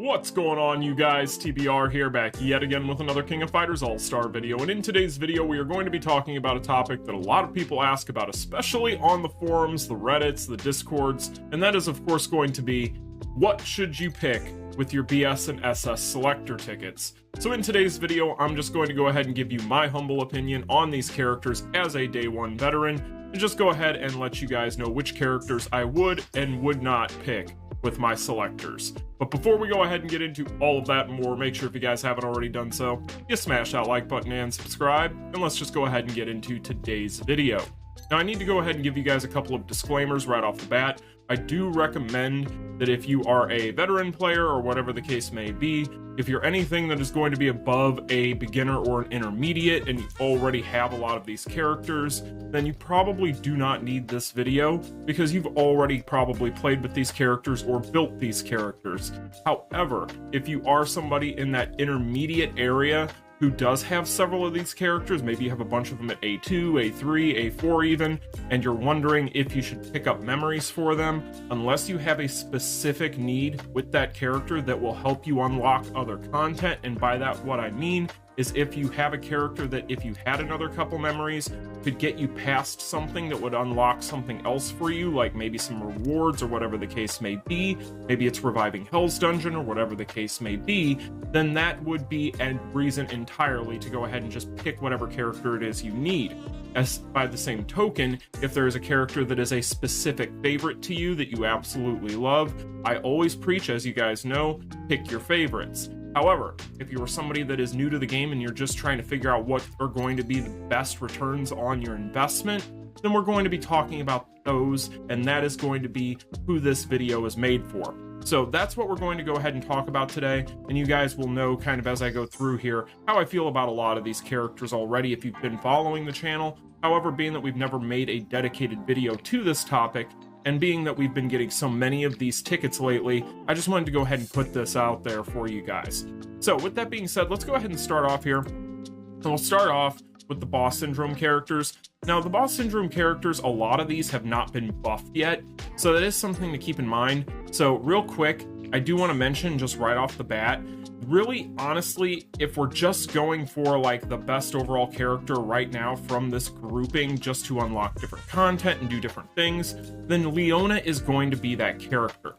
What's going on, you guys? TBR here, back yet again with another King of Fighters All-Star video, and in today's video we are going to be talking about a topic that a lot of people ask about, especially on the forums, the Reddits, the Discords, and that is of course going to be, what should you pick with your BS and SS selector tickets? So in today's video, I'm just going to go ahead and give you my humble opinion on these characters as a day one veteran, and just go ahead and let you guys know which characters I would and would not pick with my selectors. But before we go ahead and get into all of that and more, make sure if you guys haven't already done so, you smash that like button and subscribe, and let's just go ahead and get into today's video. Now I need to go ahead and give you guys a couple of disclaimers right off the bat. I do recommend that if you are a veteran player or whatever the case may be, if you're anything that is going to be above a beginner or an intermediate and you already have a lot of these characters, then you probably do not need this video because you've already probably played with these characters or built these characters. However, if you are somebody in that intermediate area who does have several of these characters, maybe you have a bunch of them at A2, A3, A4 even, and you're wondering if you should pick up memories for them, unless you have a specific need with that character that will help you unlock other content, and by that what I mean is if you have a character that if you had another couple memories could get you past something that would unlock something else for you, like maybe some rewards or whatever the case may be, maybe it's reviving Hell's Dungeon or whatever the case may be, then that would be a reason entirely to go ahead and just pick whatever character it is you need. As by the same token, if there is a character that is a specific favorite to you that you absolutely love, I always preach, as you guys know, pick your favorites. However, if you are somebody that is new to the game and you're just trying to figure out what are going to be the best returns on your investment, then we're going to be talking about those, and that is going to be who this video is made for. So that's what we're going to go ahead and talk about today, and you guys will know kind of as I go through here how I feel about a lot of these characters already if you've been following the channel. However, being that we've never made a dedicated video to this topic, and being that we've been getting so many of these tickets lately, I just wanted to go ahead and put this out there for you guys. So with that being said, let's go ahead and start off here. And we'll start off with the Boss Syndrome characters. Now, the Boss Syndrome characters, a lot of these have not been buffed yet, so that is something to keep in mind. So real quick, I do want to mention just right off the bat, really honestly, if we're just going for like the best overall character right now from this grouping just to unlock different content and do different things, then Leona is going to be that character.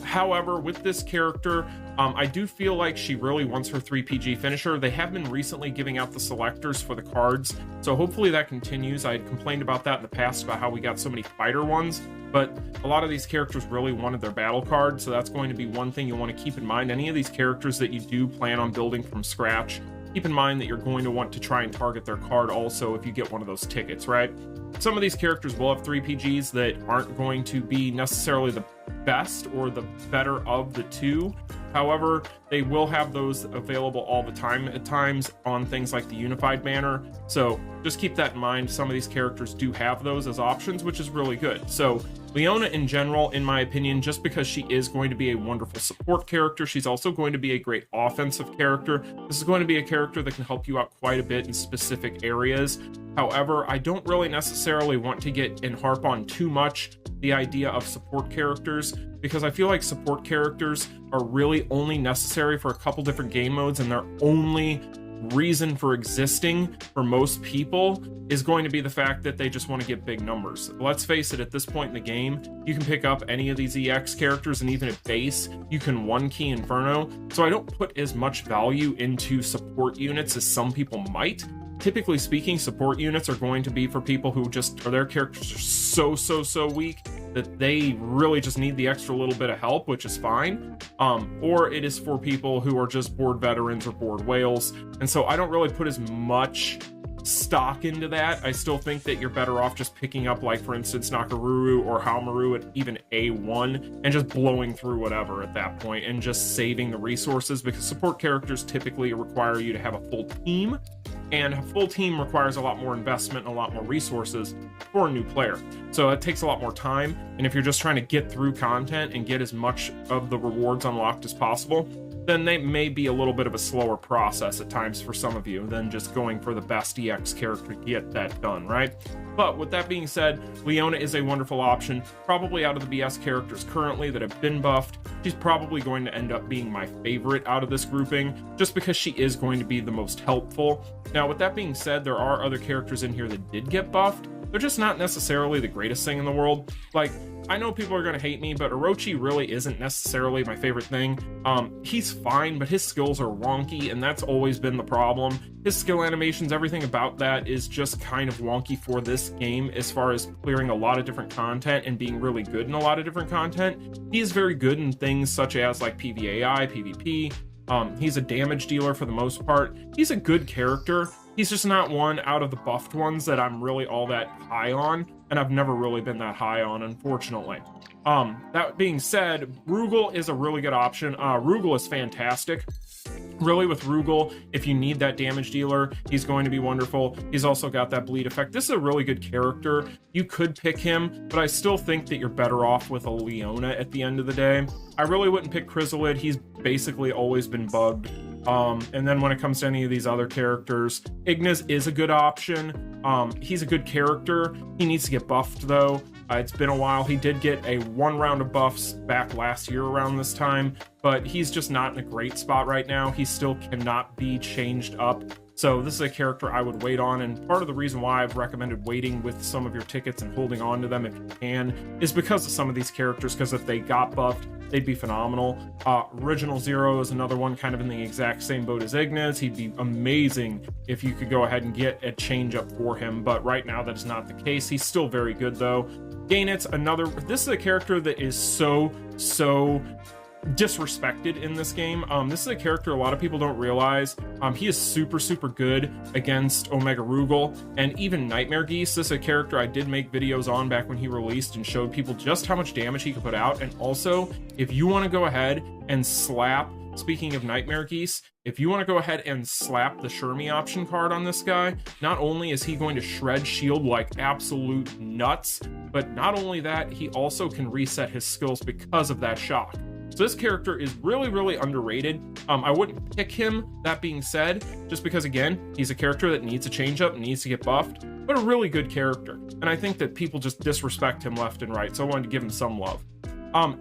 However, with this character, I do feel like she really wants her 3PG finisher. They have been recently giving out the selectors for the cards, so hopefully that continues. I had complained about that in the past about how we got so many fighter ones, but a lot of these characters really wanted their battle card, so that's going to be one thing you want to keep in mind. Any of these characters that you do plan on building from scratch, keep in mind that you're going to want to try and target their card also if you get one of those tickets, right? Some of these characters will have 3PGs that aren't going to be necessarily the best or the better of the two. However, they will have those available all the time at times on things like the Unified banner. So just keep that in mind. Some of these characters do have those as options, which is really good. So Leona in general, in my opinion, just because she is going to be a wonderful support character, she's also going to be a great offensive character. This is going to be a character that can help you out quite a bit in specific areas. However, I don't really necessarily want to get and harp on too much the idea of support characters, because I feel like support characters are really only necessary for a couple different game modes, and their only reason for existing for most people is going to be the fact that they just want to get big numbers. Let's face it, at this point in the game, you can pick up any of these EX characters, and even at base, you can one key Inferno. So I don't put as much value into support units as some people might. Typically speaking, support units are going to be for people who just, or their characters are so weak that they really just need the extra little bit of help, which is fine. Or it is for people who are just bored veterans or bored whales. And so I don't really put as much stock into that. I still think that you're better off just picking up, like for instance, Nakoruru or Haomaru at even A1 and just blowing through whatever at that point and just saving the resources, because support characters typically require you to have a full team, and a full team requires a lot more investment and a lot more resources for a new player. So it takes a lot more time, and if you're just trying to get through content and get as much of the rewards unlocked as possible, then they may be a little bit of a slower process at times for some of you than just going for the best EX character to get that done, right? But with that being said, Leona is a wonderful option. Probably out of the BS characters currently that have been buffed, she's probably going to end up being my favorite out of this grouping, just because she is going to be the most helpful. Now, with that being said, there are other characters in here that did get buffed. They're just not necessarily the greatest thing in the world. Like, I know people are going to hate me, but Orochi really isn't necessarily my favorite thing. He's fine, but his skills are wonky, and that's always been the problem. His skill animations, everything about that is just kind of wonky for this game as far as clearing a lot of different content and being really good in a lot of different content. He is very good in things such as like PvAI, PvP. He's a damage dealer for the most part. He's a good character. He's just not one out of the buffed ones that I'm really all that high on, and I've never really been that high on, unfortunately. That being said, Rugal is a really good option. Rugal is fantastic. Really, with Rugal, if you need that damage dealer, he's going to be wonderful. He's also got that bleed effect. This is a really good character. You could pick him, but I still think that you're better off with a Leona at the end of the day. I really wouldn't pick Chrysalid. He's basically always been bugged. And then when it comes to any of these other characters, Ignis is a good option. He's a good character. He needs to get buffed though. It's been a while. He did get a 1 round of buffs back last year around this time, but he's just not in a great spot right now. He still cannot be changed up. So this is a character I would wait on, and part of the reason why I've recommended waiting with some of your tickets and holding on to them if you can is because of some of these characters, because if they got buffed, they'd be phenomenal. Original Zero is another one kind of in the exact same boat as Ignis. He'd be amazing if you could go ahead and get a change up for him, but right now that is not the case. He's still very good though. Gainit's this is a character that is so disrespected in this game. This is a character a lot of people don't realize. He is super good against Omega Rugal and even Nightmare Geese. This is a character I did make videos on back when he released and showed people just how much damage he could put out. And also, if you want to go ahead and slap, speaking of Nightmare Geese, if you want to go ahead and slap the Shermie option card on this guy, not only is he going to shred shield like absolute nuts, but not only that, he also can reset his skills because of that shock. So this character is really underrated. I wouldn't pick him, that being said, just because, again, he's a character that needs a change up, needs to get buffed, but a really good character. And I think that people just disrespect him left and right, so I wanted to give him some love.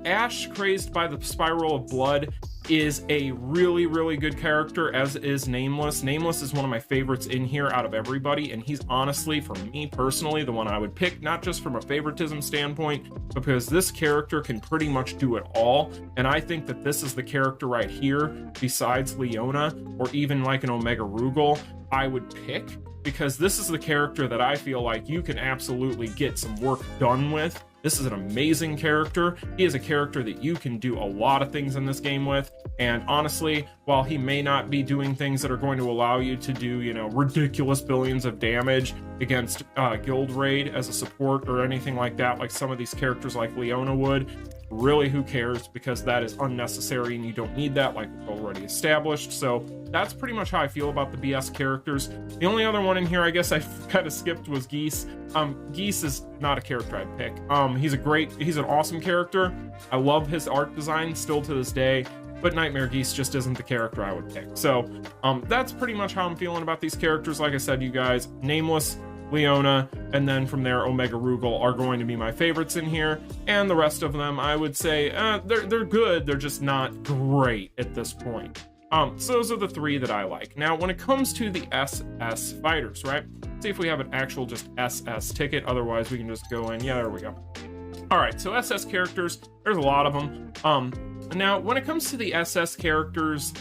Ash, crazed by the Spiral of Blood, is a really good character, as is Nameless. Nameless is one of my favorites in here out of everybody, and he's honestly, for me personally, the one I would pick, not just from a favoritism standpoint, because this character can pretty much do it all, and I think that this is the character right here, besides Leona, or even like an Omega Rugal, I would pick, because this is the character that I feel like you can absolutely get some work done with. This is an amazing character. He is a character that you can do a lot of things in this game with. And honestly, while he may not be doing things that are going to allow you to do, you know, ridiculous billions of damage against Guild Raid as a support or anything like that, like some of these characters like Leona would, really who cares, because that is unnecessary and you don't need that, like we've already established. So that's pretty much how I feel about the BS characters. The only other one in here I guess I kind of skipped was Geese. Geese is not a character I'd pick. He's an awesome character. I love his art design still to this day, but Nightmare Geese just isn't the character I would pick. So that's pretty much how I'm feeling about these characters. Like I said, you guys, Nameless, Leona, and then from there Omega Rugal are going to be my favorites in here, and the rest of them I would say they're good, they're just not great at this point. So those are the three that I like. Now when it comes to the SS fighters, right, let's see if we have an actual just SS ticket, otherwise we can just go in. Yeah, there we go. All right, so SS characters, there's a lot of them. Now when it comes to the SS characters,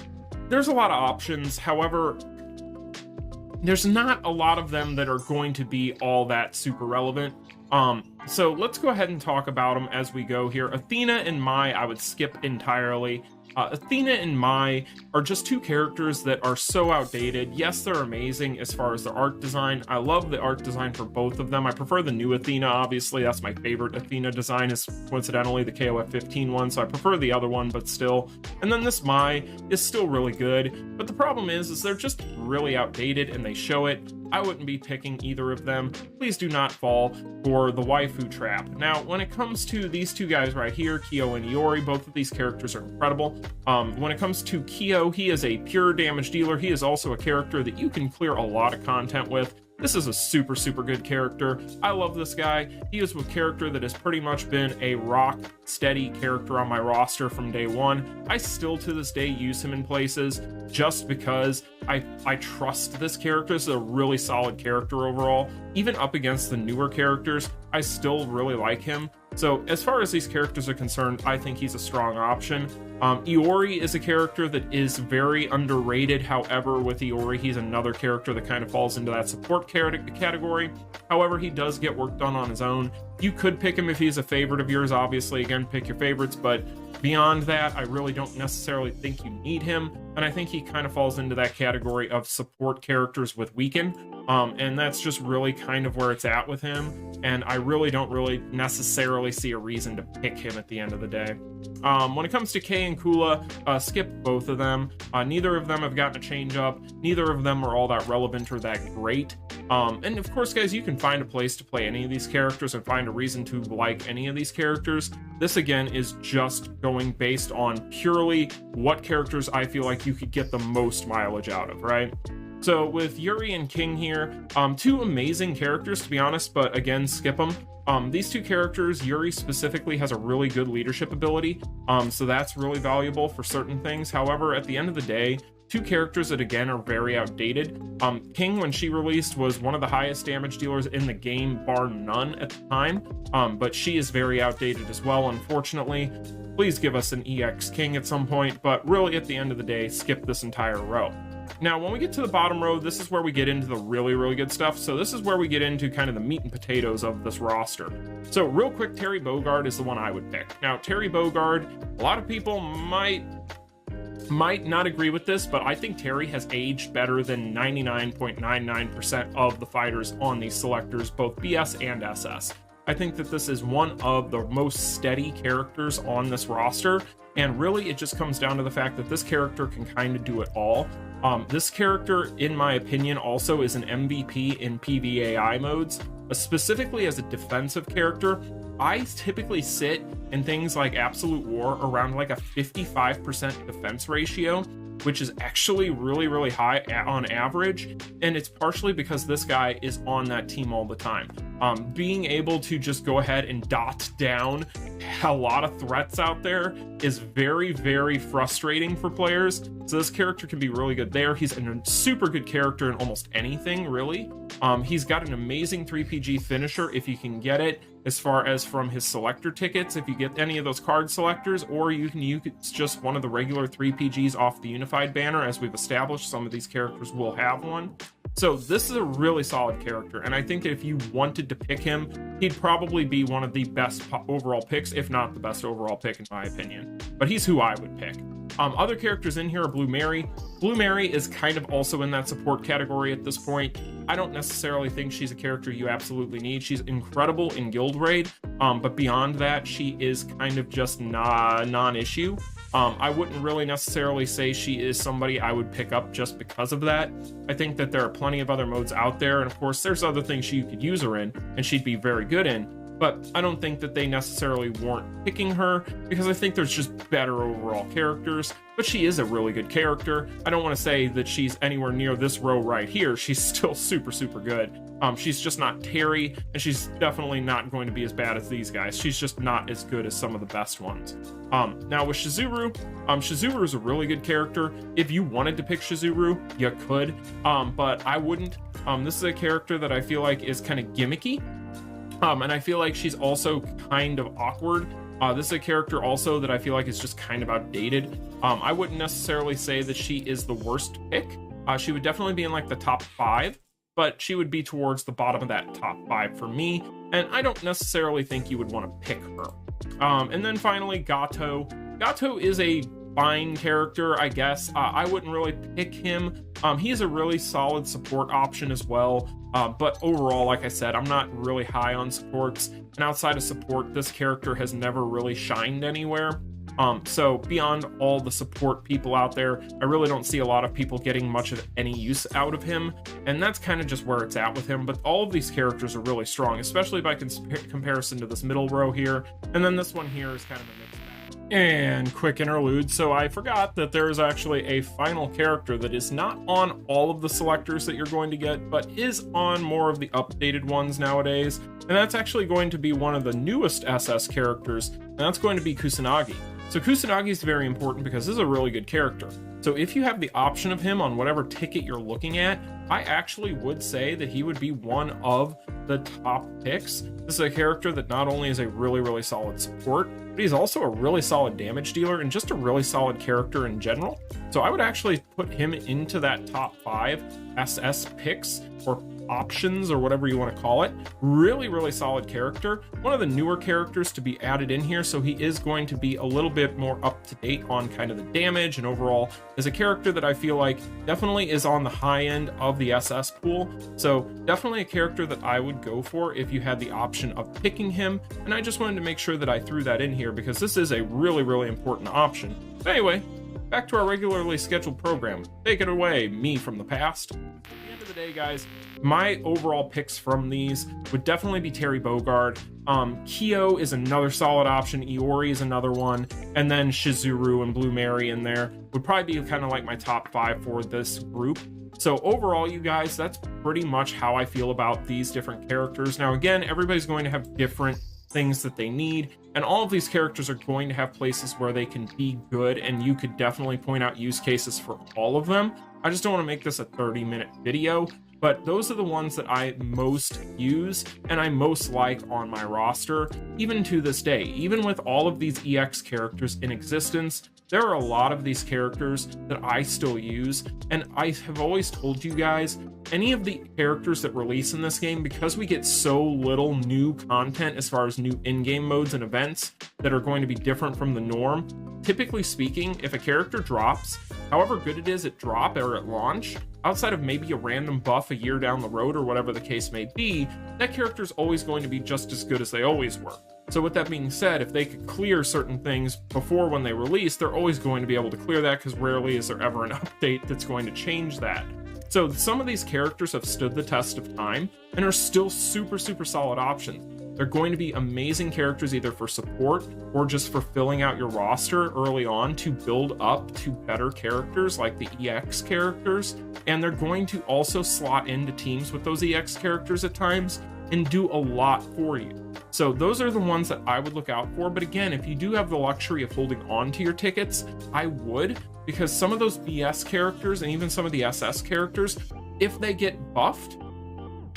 there's a lot of options. However, there's not a lot of them that are going to be all that super relevant. So let's go ahead and talk about them as we go here. Athena and Mai, I would skip entirely. Athena and Mai are just two characters that are so outdated. Yes, they're amazing as far as the art design. I love the art design for both of them. I prefer the new Athena, obviously. That's my favorite Athena design, is coincidentally the KOF 15 one, so I prefer the other one, but still. And then this Mai is still really good, but the problem is they're just really outdated and they show it. I wouldn't be picking either of them. Please do not fall for the waifu trap. Now, when it comes to these two guys right here, Kyo and Iori, both of these characters are incredible. well. When it comes to Kyo, he is a pure damage dealer. He is also a character that you can clear a lot of content with. This is a super good character. I love this guy. He is a character that has pretty much been a rock steady character on my roster from day one. I still to this day use him in places just because I trust this character. This is a really solid character overall. Even up against the newer characters, I still really like him. So as far as these characters are concerned, I think he's a strong option. Iori is a character that is very underrated. However, with Iori, he's another character that kind of falls into that support category. However, he does get work done on his own. You could pick him if he's a favorite of yours. Obviously, again, pick your favorites, but beyond that, I really don't necessarily think you need him. And I think he kind of falls into that category of support characters with weaken. And that's just really kind of where it's at with him. And I really don't necessarily see a reason to pick him at the end of the day. When it comes to Kei and Kula, skip both of them. Neither of them have gotten a change up. Neither of them are all that relevant or that great. And of course, guys, you can find a place to play any of these characters and find a reason to like any of these characters. This, again, is just going based on purely what characters I feel like you could get the most mileage out of, right? So with Yuri and King here, two amazing characters, to be honest, but again, skip them. These two characters, Yuri specifically has a really good leadership ability, so that's really valuable for certain things. However, at the end of the day, two characters that again are very outdated. King, when she released, was one of the highest damage dealers in the game, bar none at the time, but she is very outdated as well, unfortunately. Please give us an EX King at some point, but really at the end of the day, skip this entire row. Now, when we get to the bottom row, this is where we get into the really good stuff. So this is where we get into kind of the meat and potatoes of this roster. So real quick, Terry Bogard is the one I would pick. Now, Terry Bogard, a lot of people might not agree with this, but I think Terry has aged better than 99.99% of the fighters on these selectors, both BS and SS. I think that this is one of the most steady characters on this roster, and really it just comes down to the fact that this character can kind of do it all. This character, in my opinion, also is an MVP in PvAI modes, specifically as a defensive character. I typically sit in things like Absolute War around like a 55% defense ratio, which is actually really high on average, and it's partially because this guy is on that team all the time. Being able to just go ahead and dot down a lot of threats out there is very frustrating for players, so this character can be really good there. He's a super good character in almost anything, really. He's got an amazing 3PG finisher if you can get it, as far as from his selector tickets, if you get any of those card selectors, or you can use just one of the regular 3PGs off the unified banner. As we've established, some of these characters will have one. So this is a really solid character, and I think that if you wanted to pick him, he'd probably be one of the best overall picks, if not the best overall pick in my opinion. But he's who I would pick. Other characters in here are Blue Mary. Blue Mary is kind of also in that support category at this point. I don't necessarily think she's a character you absolutely need. She's incredible in Guild Raid, but beyond that, she is kind of just non-issue. I wouldn't really necessarily say she is somebody I would pick up just because of that. I think that there are plenty of other modes out there, and of course there's other things you could use her in and she'd be very good in, but I don't think that they necessarily warrant picking her, because I think there's just better overall characters. But she is a really good character. I don't want to say that she's anywhere near this row right here. She's still super good. She's just not Terry, and she's definitely not going to be as bad as these guys. She's just not as good as some of the best ones. Now with Shizuru, Shizuru is a really good character. If you wanted to pick Shizuru, you could, but I wouldn't. This is a character that I feel like is kind of gimmicky, and I feel like she's also kind of awkward. This is a character also that I feel like is just kind of outdated. I wouldn't necessarily say that she is the worst pick. She would definitely be in like the top 5, but she would be towards the bottom of that top 5 for me, and I don't necessarily think you would want to pick her. And then finally, Gato. Gato is a fine character, I guess. I wouldn't really pick him. He's a really solid support option as well, but overall, like I said, I'm not really high on supports, and outside of support, this character has never really shined anywhere. So beyond all the support people out there, I really don't see a lot of people getting much of any use out of him, and that's kind of just where it's at with him. But all of these characters are really strong, especially by comparison to this middle row here, and then this one here is kind of a mixed bag. And quick interlude, so I forgot that there is actually a final character that is not on all of the selectors that you're going to get, but is on more of the updated ones nowadays, and that's actually going to be one of the newest SS characters, and that's going to be Kusanagi. So Kusanagi is very important because this is a really good character. So if you have the option of him on whatever ticket you're looking at, I actually would say that he would be one of the top picks. This is a character that not only is a really solid support, but he's also a really solid damage dealer and just a really solid character in general. So I would actually put him into that top 5 SS picks or options or whatever you want to call it. Really solid character, one of the newer characters to be added in here, so he is going to be a little bit more up to date on kind of the damage, and overall is a character that I feel like definitely is on the high end of the SS pool. So definitely a character that I would go for if you had the option of picking him, and I just wanted to make sure that I threw that in here because this is a really important option. But anyway, back to our regularly scheduled program. Take it away, me from the past. At the end of the day, guys, my overall picks from these would definitely be Terry Bogard. Kyo is another solid option. Iori is another one. And then Shizuru and Blue Mary in there would probably be kind of like my top 5 for this group. So overall, you guys, that's pretty much how I feel about these different characters. Now, again, everybody's going to have different things that they need, and all of these characters are going to have places where they can be good, and you could definitely point out use cases for all of them. I just don't want to make this a 30-minute video, but those are the ones that I most use and I most like on my roster, even to this day. Even with all of these EX characters in existence, there are a lot of these characters that I still use, and I have always told you guys, any of the characters that release in this game, because we get so little new content as far as new in-game modes and events that are going to be different from the norm, typically speaking, if a character drops, however good it is at drop or at launch, outside of maybe a random buff a year down the road or whatever the case may be, that character is always going to be just as good as they always were. So with that being said, if they could clear certain things before when they release, they're always going to be able to clear that, because rarely is there ever an update that's going to change that. So some of these characters have stood the test of time and are still super solid options. They're going to be amazing characters either for support or just for filling out your roster early on to build up to better characters like the EX characters. And they're going to also slot into teams with those EX characters at times and do a lot for you. So those are the ones that I would look out for. But again, if you do have the luxury of holding on to your tickets, I would, because some of those BS characters and even some of the SS characters, if they get buffed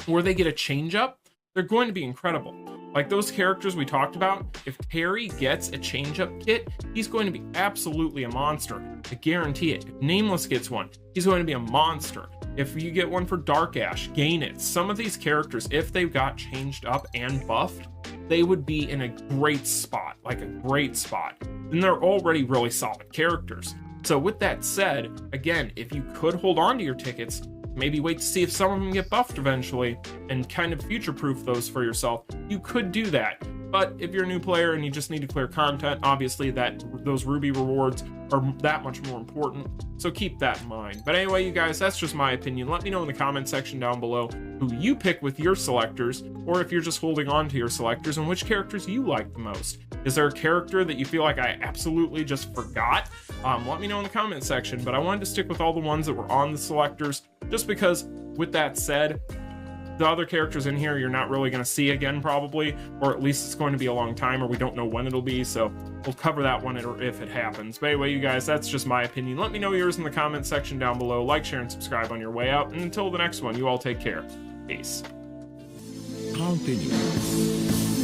or they get a change up, they're going to be incredible. Like those characters we talked about, if Terry gets a change-up kit, he's going to be absolutely a monster. I guarantee it. If Nameless gets one, he's going to be a monster. If you get one for Dark Ash, gain it. Some of these characters, if they got changed up and buffed, they would be in a great spot, like a great spot. And they're already really solid characters. So with that said, again, if you could hold on to your tickets, maybe wait to see if some of them get buffed eventually and kind of future-proof those for yourself, you could do that. But if you're a new player and you just need to clear content, obviously those Ruby rewards are that much more important, so keep that in mind. But anyway, you guys, that's just my opinion. Let me know in the comment section down below who you pick with your selectors, or if you're just holding on to your selectors and which characters you like the most. Is there a character that you feel like I absolutely just forgot? Let me know in the comment section, but I wanted to stick with all the ones that were on the selectors, just because, with that said, the other characters in here you're not really going to see again probably, or at least it's going to be a long time, or we don't know when it'll be, so we'll cover that one if it happens. But anyway, you guys, that's just my opinion. Let me know yours in the comment section down below. Like, share, and subscribe on your way out, and until the next one, you all take care. Peace. Continue.